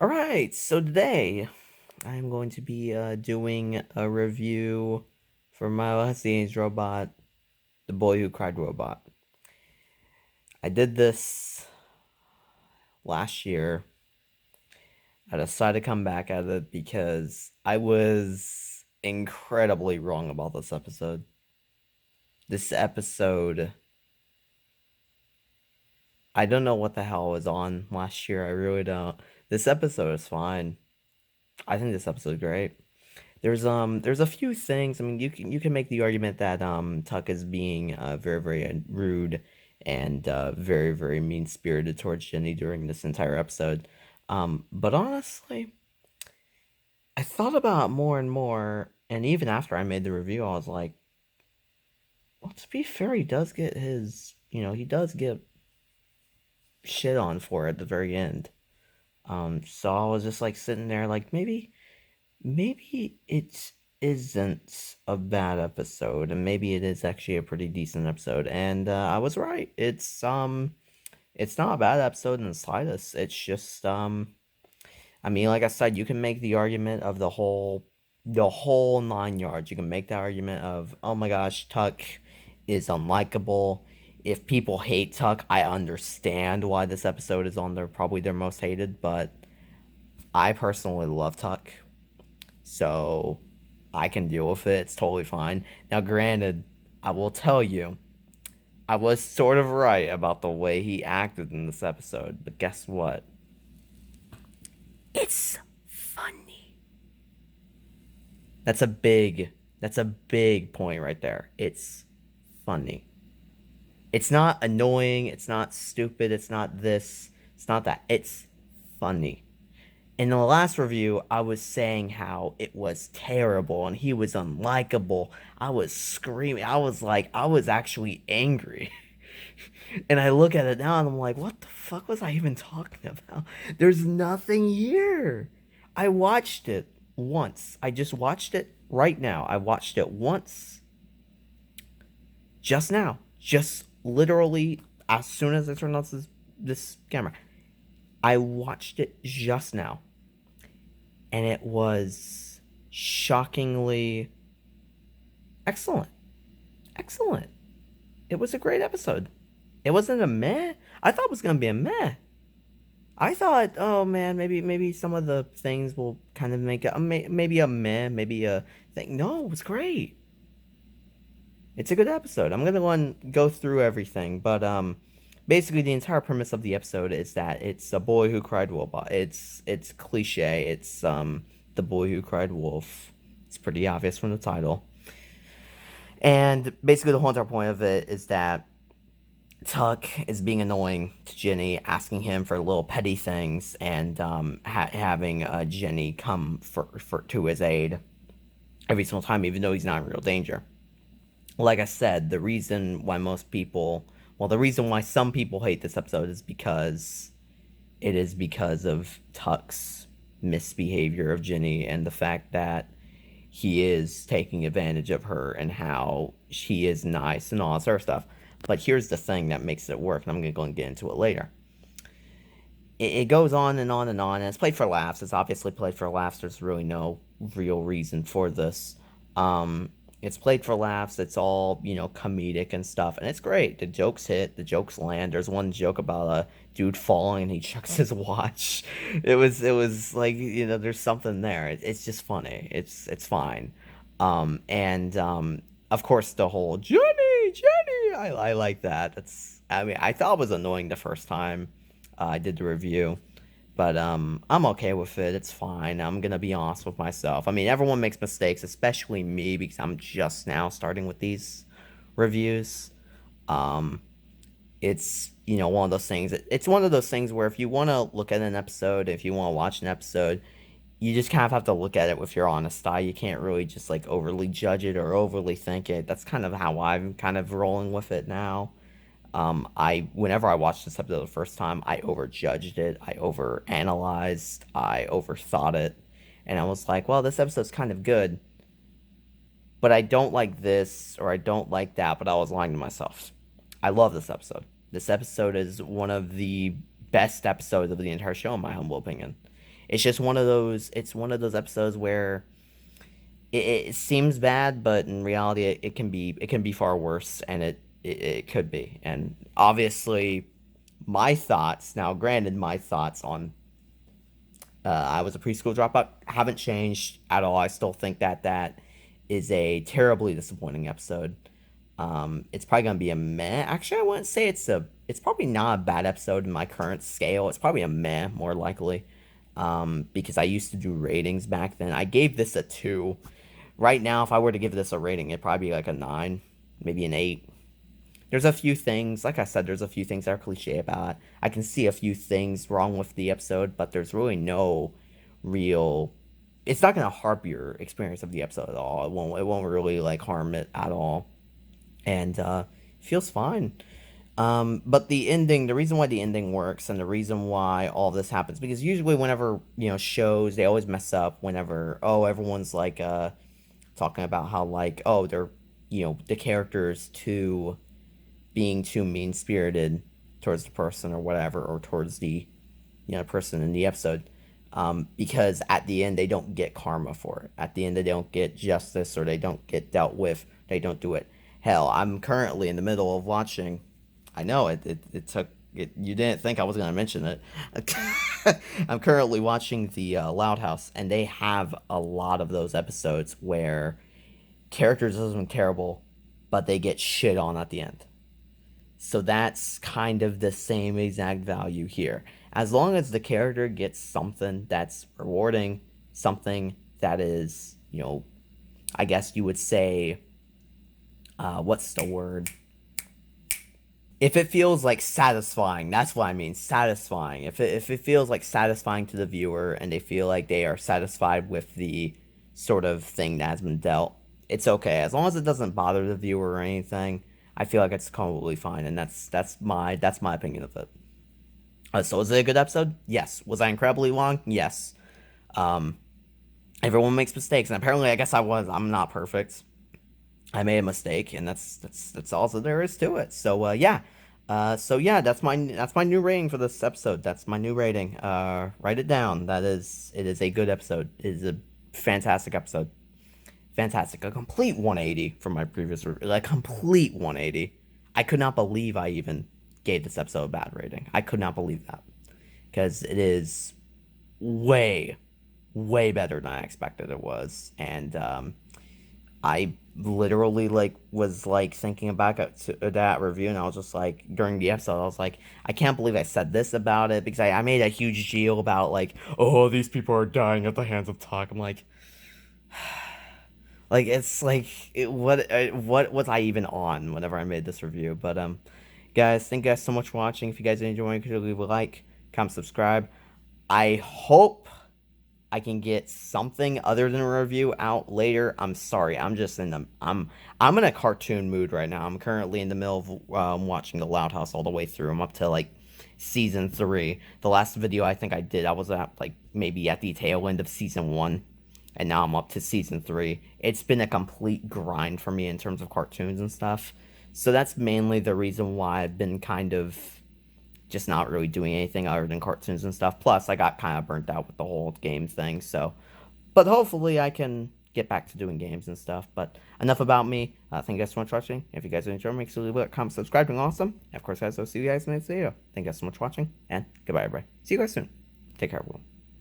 Alright, so today I'm going to be doing a review for My Last Age Robot, The Boy Who Cried Robot. I did this last year. I decided to come back at it because I was incredibly wrong about this episode. This episode, I don't know what the hell was on last year. I really don't. This episode is fine. I think this episode is great. There's a few things. I mean, you can make the argument that Tuck is being very rude and very mean spirited towards Jenny during this entire episode. But honestly, I thought about it more and more, and even after I made the review, I was like, well, to be fair, he does get his, he does get shit on for it at the very end. So I was just like sitting there, like maybe it isn't a bad episode, and maybe it is actually a pretty decent episode. And I was right. It's not a bad episode in the slightest. It's just I mean, like I said, you can make the argument of the whole 9 yards. You can make the argument of, oh my gosh, Tuck is unlikable. If people hate Tuck, I understand why this episode is on probably their most hated, but I personally love Tuck. So I can deal with it. It's totally fine. Now, granted, I will tell you, I was sort of right about the way he acted in this episode, but guess what? It's funny. That's a big point right there. It's funny. It's not annoying, it's not stupid, it's not this, it's not that. It's funny. In the last review, I was saying how it was terrible and he was unlikable. I was screaming. I was actually angry. And I look at it now and I'm like, what the fuck was I even talking about? There's nothing here. I watched it once. I just watched it right now. I watched it once just now. Just literally as soon as I turned on this camera. I watched it just now. And it was shockingly excellent. Excellent. It was a great episode. It wasn't a meh. I thought it was gonna be a meh. I thought, oh man, maybe some of the things will kind of make it maybe a meh, maybe a thing. No, it was great. It's a good episode. I'm gonna go through everything, but basically the entire premise of the episode is that it's a boy who cried wolf. It's cliche. It's the boy who cried wolf. It's pretty obvious from the title. And basically the whole entire point of it is that Tuck is being annoying to Jenny, asking him for little petty things, and having Jenny come to his aid every single time, even though he's not in real danger. Like I said, the reason why some people hate this episode is because of Tuck's misbehavior of Jenny and the fact that he is taking advantage of her and how she is nice and all this other stuff. But here's the thing that makes it work, and I'm going to go and get into it later. It goes on and on and on, and it's played for laughs. It's obviously played for laughs. There's really no real reason for this. It's played for laughs. It's all, comedic and stuff, and it's great. The jokes hit. The jokes land. There's one joke about a dude falling and he chucks his watch. It was like, there's something there. It's just funny. It's fine. And of course the whole Jenny. I like that. I thought it was annoying the first time I did the review. But I'm okay with it. It's fine. I'm gonna be honest with myself. I mean, everyone makes mistakes, especially me, because I'm just now starting with these reviews. Um, it's one of those things. It's one of those things where if you want to look at an episode, if you want to watch an episode, you just kind of have to look at it with your honest eye. You can't really just like overly judge it or overly think it. That's kind of how I'm kind of rolling with it now. I whenever I watched this episode the first time, I overjudged it, I overanalyzed, I overthought it, and I was like, well, this episode's kind of good, but I don't like this or I don't like that, but I was lying to myself. I love this episode. This episode is one of the best episodes of the entire show, in my humble opinion. It's just one of those. It's one of those episodes where it seems bad, but in reality, it can be far worse, and it could be. And obviously, my thoughts now. Granted, my thoughts on I was a preschool dropout haven't changed at all. I still think that that is a terribly disappointing episode. It's probably gonna be a meh. Actually, I wouldn't say it's a. It's probably not a bad episode in my current scale. It's probably a meh, more likely, because I used to do ratings back then. I gave this a 2. Right now, if I were to give this a rating, it'd probably be like a 9, maybe an 8. There's a few things, like I said, there's a few things that are cliche about it. I can see a few things wrong with the episode, but there's really no real. It's not gonna harp your experience of the episode at all. It won't. It won't really like harm it at all, and it feels fine. But the ending, the reason why the ending works, and the reason why all this happens, because usually whenever shows, they always mess up. Whenever everyone's like talking about how like they're the characters too being too mean spirited towards the person or whatever, or towards the person in the episode, because at the end they don't get karma for it. At the end they don't get justice, or they don't get dealt with. They don't do it. Hell, I'm currently in the middle of watching. I know it took it. You didn't think I was going to mention it. I'm currently watching the Loud House, and they have a lot of those episodes where characters isn't terrible, but they get shit on at the end. So that's kind of the same exact value here. As long as the character gets something that's rewarding, something that is, I guess you would say, what's the word? If it feels like satisfying, that's what I mean, satisfying. If it feels like satisfying to the viewer, and they feel like they are satisfied with the sort of thing that has been dealt, it's okay. As long as it doesn't bother the viewer or anything, I feel like it's completely fine, and that's my opinion of it. So was it a good episode? Yes. Was I incredibly long? Yes. Um, Everyone makes mistakes, and apparently, I guess I was. I'm not perfect. I made a mistake, and that's all that there is to it. So yeah. So yeah, that's my new rating for this episode. That's my new rating. Write it down. It is a good episode. It is a fantastic episode. Fantastic. A complete 180 from my previous review. A complete 180. I could not believe I even gave this episode a bad rating. I could not believe that. Because it is way, way better than I expected it was. And I literally was thinking back to that review, and I was just like, during the episode, I was like, I can't believe I said this about it, because I made a huge deal about like, oh, these people are dying at the hands of talk. I'm like it's like what was I even on whenever I made this review? But guys, thank you guys so much for watching. If you guys are enjoying, could you leave a like, comment, subscribe. I hope I can get something other than a review out later. I'm sorry, I'm just in the I'm in a cartoon mood right now. I'm currently in the middle of watching The Loud House all the way through. I'm up to like season 3. The last video I think I did, I was at like maybe at the tail end of season 1, and now I'm up to season 3. It's been a complete grind for me in terms of cartoons and stuff. So that's mainly the reason why I've been kind of just not really doing anything other than cartoons and stuff. Plus, I got kind of burnt out with the whole game thing. So, but hopefully, I can get back to doing games and stuff. But enough about me. Thank you guys so much for watching. If you guys enjoyed, make sure to leave a like, comment, subscribe, doing awesome. And of course, guys, I'll see you guys in the next video. Thank you guys so much for watching, and goodbye, everybody. See you guys soon. Take care, everyone.